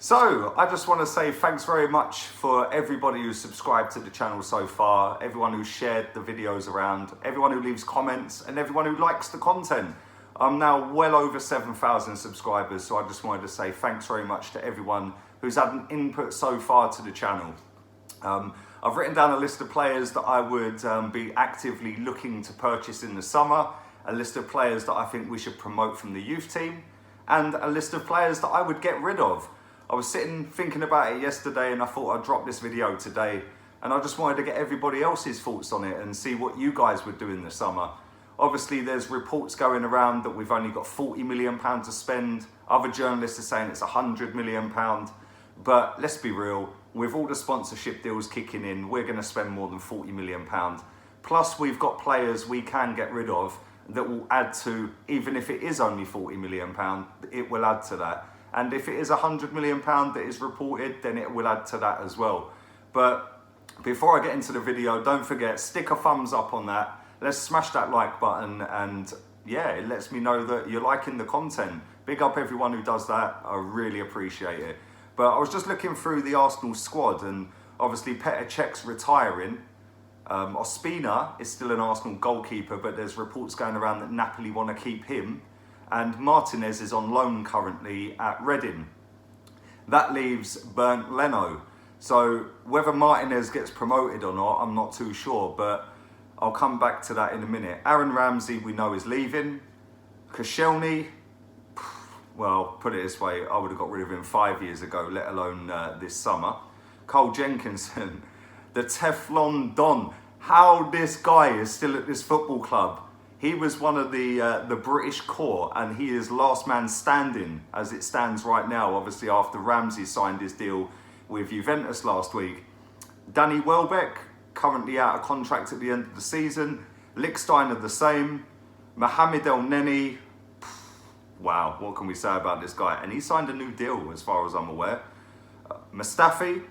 So, I just want to say thanks very much for everybody who's subscribed to the channel so far, everyone who's shared the videos around, everyone who leaves comments, and everyone who likes the content. I'm now well over 7,000 subscribers, so I just wanted to say thanks very much to everyone who's had an input so far to the channel. I've written down a list of players that I would be actively looking to purchase in the summer, a list of players that I think we should promote from the youth team, and a list of players that I would get rid of. I was sitting thinking about it yesterday and I thought I'd drop this video today, and I just wanted to get everybody else's thoughts on it and see what you guys would do in the summer. Obviously there's reports going around that we've only got £40 million to spend. Other journalists are saying it's £100 million. But let's be real, with all the sponsorship deals kicking in, we're going to spend more than £40 million. Plus we've got players we can get rid of that will add to, even if it is only £40 million, it will add to that. And if it is £100 million that is reported, then it will add to that as well. But before I get into the video, don't forget, stick a thumbs up on that. Let's smash that like button, and yeah, it lets me know that you're liking the content. Big up everyone who does that, I really appreciate it. But I was just looking through the Arsenal squad, and obviously Petr Cech's retiring. Ospina is still an Arsenal goalkeeper, but there's reports going around that Napoli want to keep him. And Martinez is on loan currently at Reading. That leaves Bernd Leno. So whether Martinez gets promoted or not, I'm not too sure, but I'll come back to that in a minute. Aaron Ramsey, we know, is leaving. Koscielny, well, put it this way, I would have got rid of him 5 years ago, let alone this summer. Cole Jenkinson, the Teflon Don. How this guy is still at this football club. He was one of the British core, and he is last man standing as it stands right now, obviously after Ramsey signed his deal with Juventus last week. Danny Welbeck, currently out of contract at the end of the season. Lichtsteiner the same. Mohamed El Neni, wow, what can we say about this guy? And he signed a new deal as far as I'm aware. Mustafi,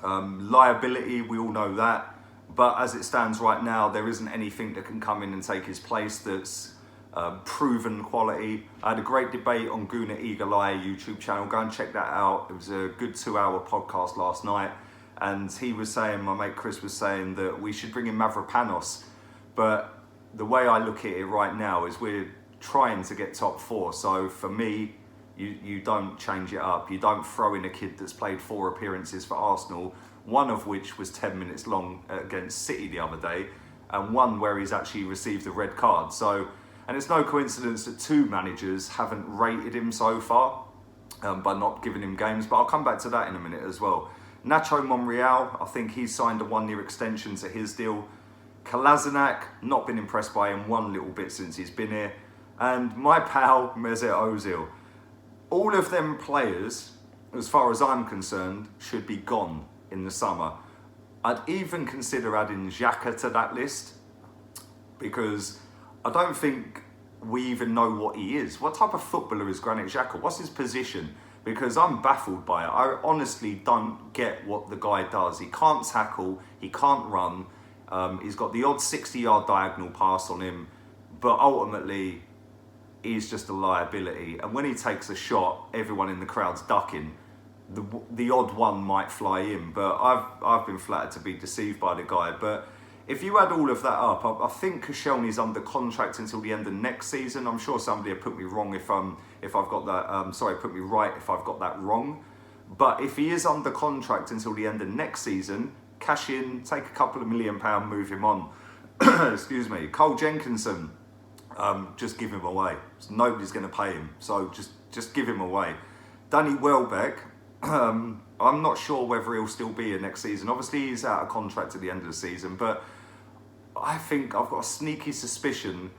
liability, we all know that. But as it stands right now, there isn't anything that can come in and take his place that's proven quality. I had a great debate on Guna Eagle Eye YouTube channel. Go and check that out. It was a good 2-hour podcast last night. And he was saying, my mate Chris was saying that we should bring in Mavropanos. But the way I look at it right now is we're trying to get top 4. So for me, you don't change it up. You don't throw in a kid that's played 4 appearances for Arsenal, one of which was 10 minutes long against City the other day, and one where he's actually received a red card. So, and it's no coincidence that 2 managers haven't rated him so far by not giving him games, but I'll come back to that in a minute as well. Nacho Monreal, I think he's signed a 1-year extension to his deal. Kolasinac, not been impressed by him one little bit since he's been here. And my pal, Mesut Ozil. All of them players, as far as I'm concerned, should be gone in the summer. I'd even consider adding Xhaka to that list, because I don't think we even know what he is. What type of footballer is Granit Xhaka? What's his position? Because I'm baffled by it. I honestly don't get what the guy does. He can't tackle, he can't run, he's got the odd 60-yard diagonal pass on him, but ultimately he's just a liability. And when he takes a shot, everyone in the crowd's ducking. The odd one might fly in, but I've been flattered to be deceived by the guy. But if you add all of that up, I think Koscielny's under contract until the end of next season. I'm sure somebody will put me wrong if I've got that. Put me right if I've got that wrong. But if he is under contract until the end of next season, cash in, take a couple of £1 million, move him on. Excuse me. Cole Jenkinson, just give him away. Nobody's going to pay him, so just give him away. Danny Welbeck. I'm not sure whether he'll still be here next season. Obviously, he's out of contract at the end of the season, but I think I've got a sneaky suspicion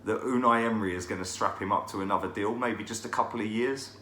that Unai Emery is going to strap him up to another deal, maybe just a couple of years,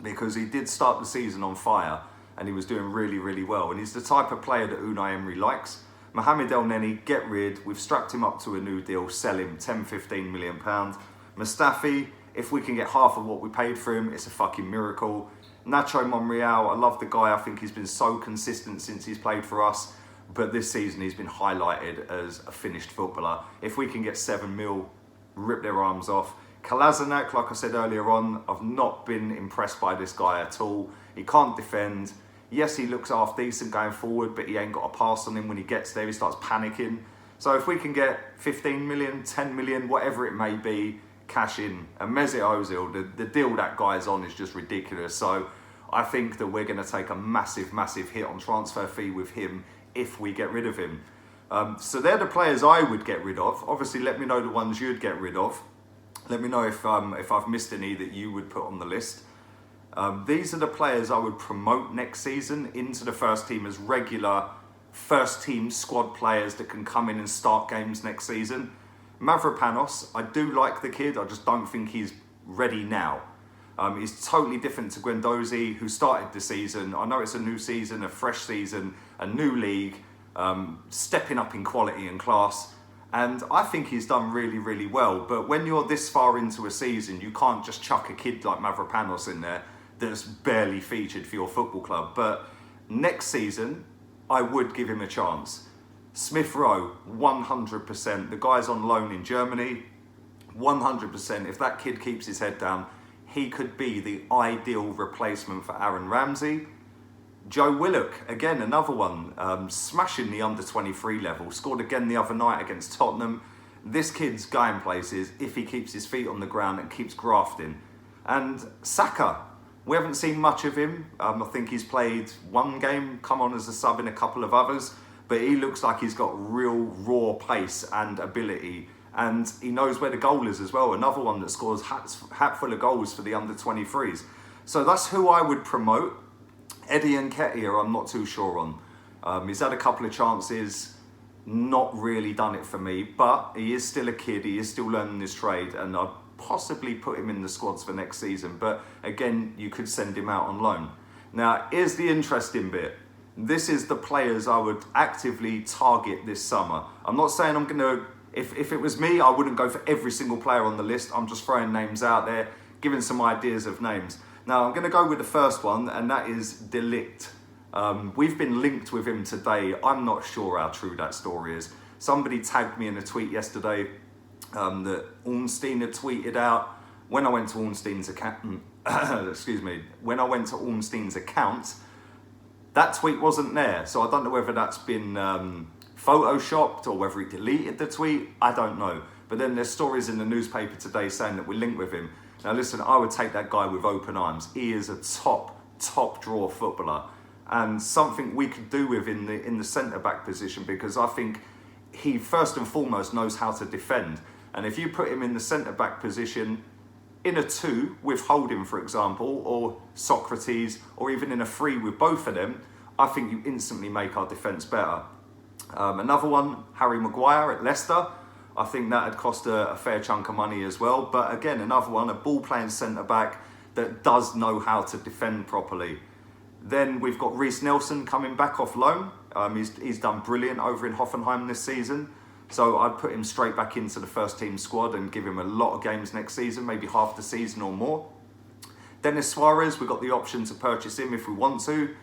because he did start the season on fire and he was doing really, really well. And he's the type of player that Unai Emery likes. Mohamed El Neni, get rid. We've strapped him up to a new deal, sell him, 10-15 million pounds. Mustafi, if we can get half of what we paid for him, it's a fucking miracle. Nacho Monreal, I love the guy. I think he's been so consistent since he's played for us. But this season he's been highlighted as a finished footballer. If we can get 7 mil, rip their arms off. Kolasinac, like I said earlier on, I've not been impressed by this guy at all. He can't defend. Yes, he looks half decent going forward, but he ain't got a pass on him. When he gets there, he starts panicking. So if we can get 15 million, 10 million, whatever it may be, cash in. And Mesut Ozil, the deal that guy's on is just ridiculous. So I think that we're going to take a massive, massive hit on transfer fee with him if we get rid of him. So they're the players I would get rid of. Obviously, let me know the ones you'd get rid of. Let me know if I've missed any that you would put on the list. These are the players I would promote next season into the first team as regular first team squad players that can come in and start games next season. Mavropanos, I do like the kid, I just don't think he's ready now. He's totally different to Guendouzi, who started the season. I know it's a new season, a fresh season, a new league, stepping up in quality and class. And I think he's done really, really well. But when you're this far into a season, you can't just chuck a kid like Mavropanos in there that's barely featured for your football club. But next season, I would give him a chance. Smith Rowe, 100%. The guy's on loan in Germany, 100%. If that kid keeps his head down, he could be the ideal replacement for Aaron Ramsey. Joe Willock, again, another one, smashing the under-23 level, scored again the other night against Tottenham. This kid's going places if he keeps his feet on the ground and keeps grafting. And Saka, we haven't seen much of him. I think he's played one game, come on as a sub in a couple of others, but he looks like he's got real raw pace and ability, and he knows where the goal is as well. Another one that scores hatful of goals for the under-23s. So that's who I would promote. Eddie Nketiah, I'm not too sure on. He's had a couple of chances, not really done it for me, but he is still a kid, he is still learning his trade, and I'd possibly put him in the squads for next season. But again, you could send him out on loan. Now, here's the interesting bit. This is the players I would actively target this summer. I'm not saying I'm going to, if it was me, I wouldn't go for every single player on the list. I'm just throwing names out there, giving some ideas of names. Now, I'm going to go with the first one, and that is De Ligt. We've been linked with him today. I'm not sure how true that story is. Somebody tagged me in a tweet yesterday that Ornstein had tweeted out. When I went to Ornstein's account, when I went to Ornstein's account, that tweet wasn't there. So I don't know whether that's been photoshopped or whether he deleted the tweet. I don't know. But then there's stories in the newspaper today saying that we're linked with him. Now listen, I would take that guy with open arms. He is a top draw footballer, and something we could do with in the centre-back position, because I think he first and foremost knows how to defend. And if you put him in the centre-back position, in a 2 with Holding, for example, or Socrates, or even in a 3 with both of them, I think you instantly make our defence better. Another one, Harry Maguire at Leicester. I think that had cost a fair chunk of money as well. But again, another one, a ball-playing centre-back that does know how to defend properly. Then we've got Reiss Nelson coming back off loan. He's done brilliant over in Hoffenheim this season. So I'd put him straight back into the first team squad and give him a lot of games next season, maybe half the season or more. Denis Suarez, we've got the option to purchase him if we want to.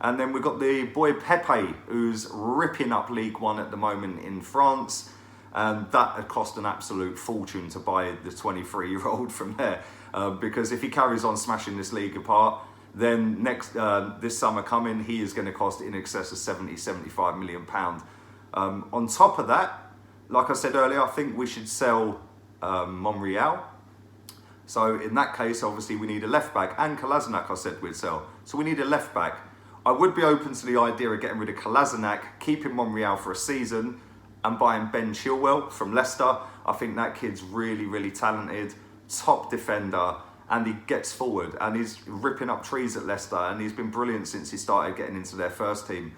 And then we've got the boy Pepe, who's ripping up League One at the moment in France. And that had cost an absolute fortune to buy the 23-year-old from there. Because if he carries on smashing this league apart, then this summer coming, he is going to cost in excess of 75 million pounds. On top of that, like I said earlier, I think we should sell Monreal. So in that case, obviously we need a left back, and Kolasinac I said we'd sell. So we need a left back. I would be open to the idea of getting rid of Kolasinac, keeping Monreal for a season, and buying Ben Chilwell from Leicester. I think that kid's really, really talented, top defender, and he gets forward, and he's ripping up trees at Leicester, and he's been brilliant since he started getting into their first team.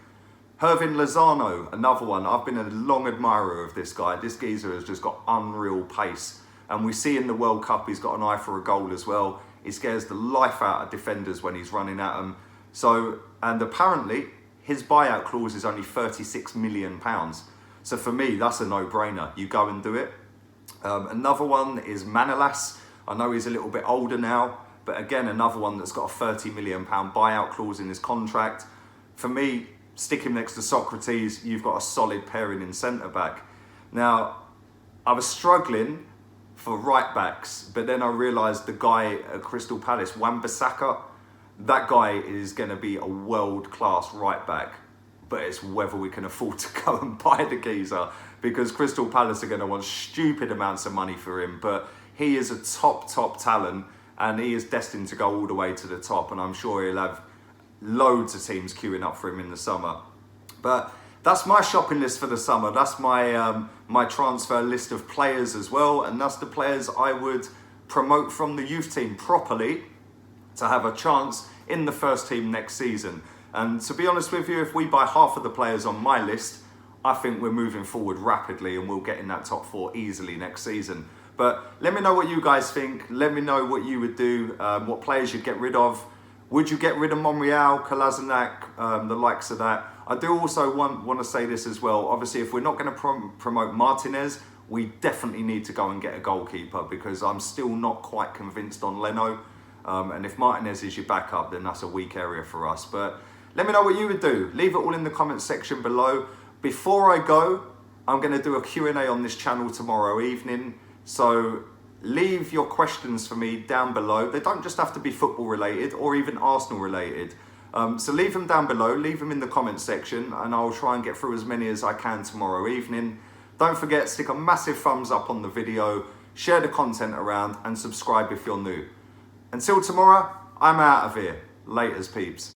Hirving Lozano, another one. I've been a long admirer of this guy. This geezer has just got unreal pace. And we see in the World Cup, he's got an eye for a goal as well. He scares the life out of defenders when he's running at them. So, and apparently, his buyout clause is only £36 million. So for me, that's a no-brainer. You go and do it. Another one is Manolas. I know he's a little bit older now, but again, another one that's got a £30 million buyout clause in his contract. For me, stick him next to Socrates, you've got a solid pairing in centre-back. Now, I was struggling for right backs, but then I realised the guy at Crystal Palace, Wan-Bissaka, that guy is going to be a world-class right back. But it's whether we can afford to go and buy the geezer, because Crystal Palace are going to want stupid amounts of money for him. But he is a top talent, and he is destined to go all the way to the top. And I'm sure he'll have loads of teams queuing up for him in the summer. But that's my shopping list for the summer. That's my my transfer list of players as well, and that's the players I would promote from the youth team properly to have a chance in the first team next season. And to be honest with you, if we buy half of the players on my list, I think we're moving forward rapidly and we'll get in that top 4 easily next season. But let me know what you guys think. Let me know what you would do, what players you'd get rid of. Would you get rid of Monreal, Kolasinac, the likes of that? I do also want to say this as well. Obviously, if we're not going to promote Martinez, we definitely need to go and get a goalkeeper, because I'm still not quite convinced on Leno. And if Martinez is your backup, then that's a weak area for us. But let me know what you would do. Leave it all in the comments section below. Before I go, I'm going to do a Q&A on this channel tomorrow evening. So leave your questions for me down below. They don't just have to be football related or even Arsenal related. So leave them down below, leave them in the comments section, and I'll try and get through as many as I can tomorrow evening. Don't forget, stick a massive thumbs up on the video, share the content around, and subscribe if you're new. Until tomorrow, I'm out of here. Laters, peeps.